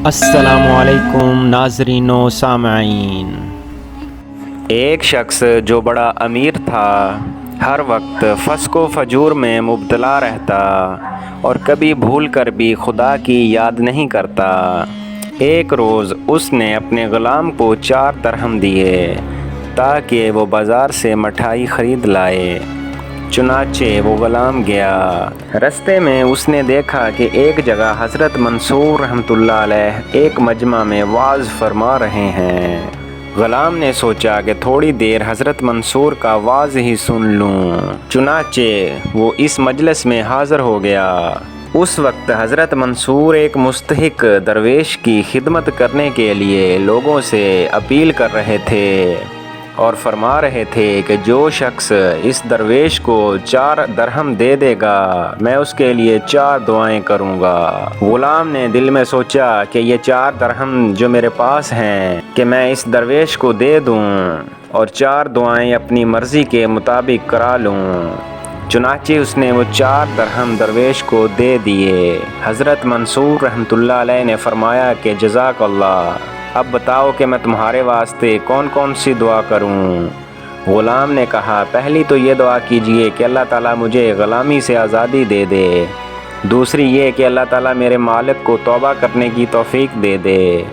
السلام علیکم ناظرین و سامعین۔ ایک شخص جو بڑا امیر تھا ہر وقت فسق و فجور میں مبتلا رہتا اور کبھی بھول کر بھی خدا کی یاد نہیں کرتا۔ ایک روز اس نے اپنے غلام کو 4 درہم دیے تاکہ وہ بازار سے مٹھائی خرید لائے۔ چنانچہ وہ غلام گیا۔ رستے میں اس نے دیکھا کہ ایک جگہ حضرت منصور رحمۃ اللہ علیہ ایک مجمع میں وعظ فرما رہے ہیں۔ غلام نے سوچا کہ تھوڑی دیر حضرت منصور کا وعظ ہی سن لوں۔ چنانچہ وہ اس مجلس میں حاضر ہو گیا۔ اس وقت حضرت منصور ایک مستحق درویش کی خدمت کرنے کے لیے لوگوں سے اپیل کر رہے تھے اور فرما رہے تھے کہ جو شخص اس درویش کو 4 درہم دے دے گا میں اس کے لیے 4 دعائیں کروں گا۔ غلام نے دل میں سوچا کہ یہ 4 درہم جو میرے پاس ہیں کہ میں اس درویش کو دے دوں اور 4 دعائیں اپنی مرضی کے مطابق کرا لوں۔ چنانچہ اس نے وہ 4 درہم درویش کو دے دیے۔ حضرت منصور رحمۃ اللہ علیہ نے فرمایا کہ جزاک اللہ، اب بتاؤ کہ میں تمہارے واسطے کون کون سی دعا کروں؟ غلام نے کہا، پہلی تو یہ دعا کیجئے کہ اللہ تعالیٰ مجھے غلامی سے آزادی دے دے۔ دوسری یہ کہ اللہ تعالیٰ میرے مالک کو توبہ کرنے کی توفیق دے دے۔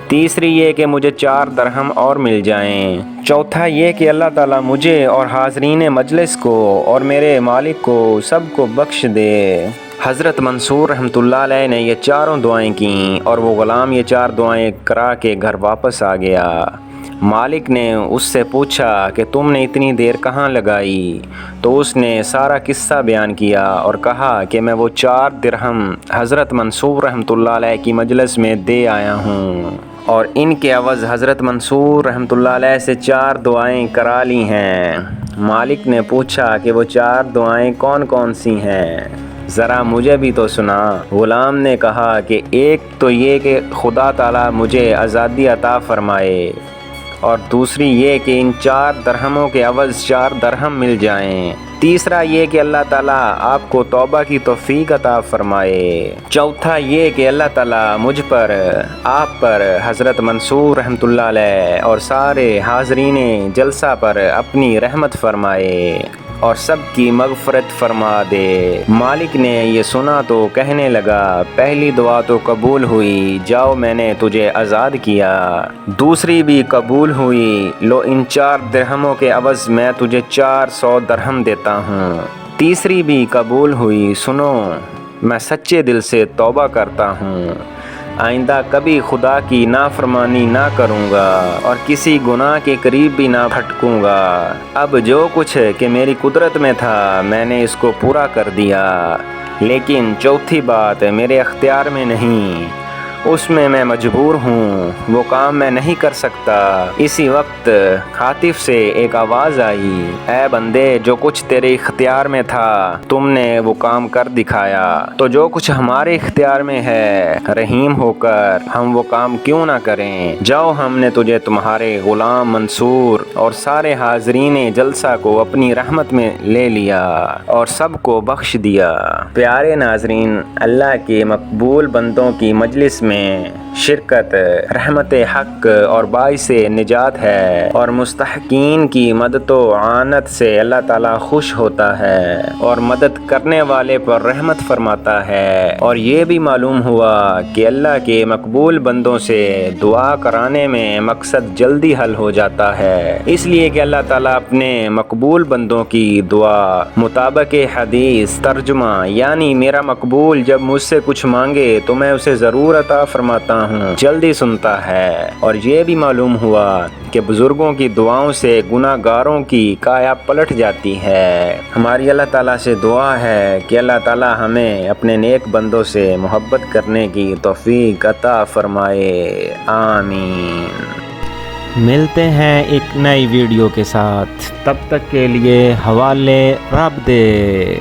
تیسری یہ کہ مجھے 4 درہم اور مل جائیں۔ چوتھا یہ کہ اللہ تعالیٰ مجھے اور حاضرین مجلس کو اور میرے مالک کو سب کو بخش دے۔ حضرت منصور رحمۃ اللہ علیہ نے یہ 4 دعائیں کیں اور وہ غلام یہ 4 دعائیں کرا کے گھر واپس آ گیا۔ مالک نے اس سے پوچھا کہ تم نے اتنی دیر کہاں لگائی؟ تو اس نے سارا قصہ بیان کیا اور کہا کہ میں وہ 4 درہم حضرت منصور رحمۃ اللہ علیہ کی مجلس میں دے آیا ہوں اور ان کے عوض حضرت منصور رحمۃ اللہ علیہ سے 4 دعائیں کرا لی ہیں۔ مالک نے پوچھا کہ وہ 4 دعائیں کون کون سی ہیں؟ ذرا مجھے بھی تو سنا۔ غلام نے کہا کہ ایک تو یہ کہ خدا تعالیٰ مجھے آزادی عطا فرمائے اور دوسری یہ کہ ان 4 درہموں کے عوض 4 درہم مل جائیں۔ تیسرا یہ کہ اللہ تعالیٰ آپ کو توبہ کی توفیق عطا فرمائے۔ چوتھا یہ کہ اللہ تعالیٰ مجھ پر، آپ پر، حضرت منصور رحمۃ اللہ علیہ اور سارے حاضرین جلسہ پر اپنی رحمت فرمائے اور سب کی مغفرت فرما دے۔ مالک نے یہ سنا تو کہنے لگا، پہلی دعا تو قبول ہوئی، جاؤ میں نے تجھے آزاد کیا۔ دوسری بھی قبول ہوئی، لو ان 4 درہموں کے عوض میں تجھے 400 درہم دیتا ہوں۔ تیسری بھی قبول ہوئی، سنو میں سچے دل سے توبہ کرتا ہوں، آئندہ کبھی خدا کی نافرمانی نہ کروں گا اور کسی گناہ کے قریب بھی نہ بھٹکوں گا۔ اب جو کچھ کہ میری قدرت میں تھا میں نے اس کو پورا کر دیا، لیکن چوتھی بات میرے اختیار میں نہیں، اس میں مجبور ہوں، وہ کام میں نہیں کر سکتا۔ اسی وقت ہاتف سے ایک آواز آئی، اے بندے جو کچھ تیرے اختیار میں تھا تم نے وہ کام کر دکھایا، تو جو کچھ ہمارے اختیار میں ہے رحیم ہو کر ہم وہ کام کیوں نہ کریں؟ جاؤ ہم نے تجھے تمہارے غلام منصور اور سارے حاضرین جلسہ کو اپنی رحمت میں لے لیا اور سب کو بخش دیا۔ پیارے ناظرین، اللہ کے مقبول بندوں کی مجلس میں شرکت رحمت حق اور باعث نجات ہے اور مستحقین کی مدد و اعانت سے اللہ تعالیٰ خوش ہوتا ہے اور مدد کرنے والے پر رحمت فرماتا ہے۔ اور یہ بھی معلوم ہوا کہ اللہ کے مقبول بندوں سے دعا کرانے میں مقصد جلدی حل ہو جاتا ہے، اس لیے کہ اللہ تعالیٰ اپنے مقبول بندوں کی دعا مطابق حدیث ترجمہ یعنی میرا مقبول جب مجھ سے کچھ مانگے تو میں اسے ضرور عطا فرماتا ہوں، جلدی سنتا ہے۔ اور یہ بھی معلوم ہوا کہ بزرگوں کی دعاؤں سے گناہ گاروں کی کایا پلٹ جاتی ہے۔ ہماری اللہ تعالیٰ سے دعا ہے کہ اللہ تعالیٰ ہمیں اپنے نیک بندوں سے محبت کرنے کی توفیق عطا فرمائے، آمین۔ ملتے ہیں ایک نئی ویڈیو کے ساتھ، تب تک کے لیے حوالے رب دے۔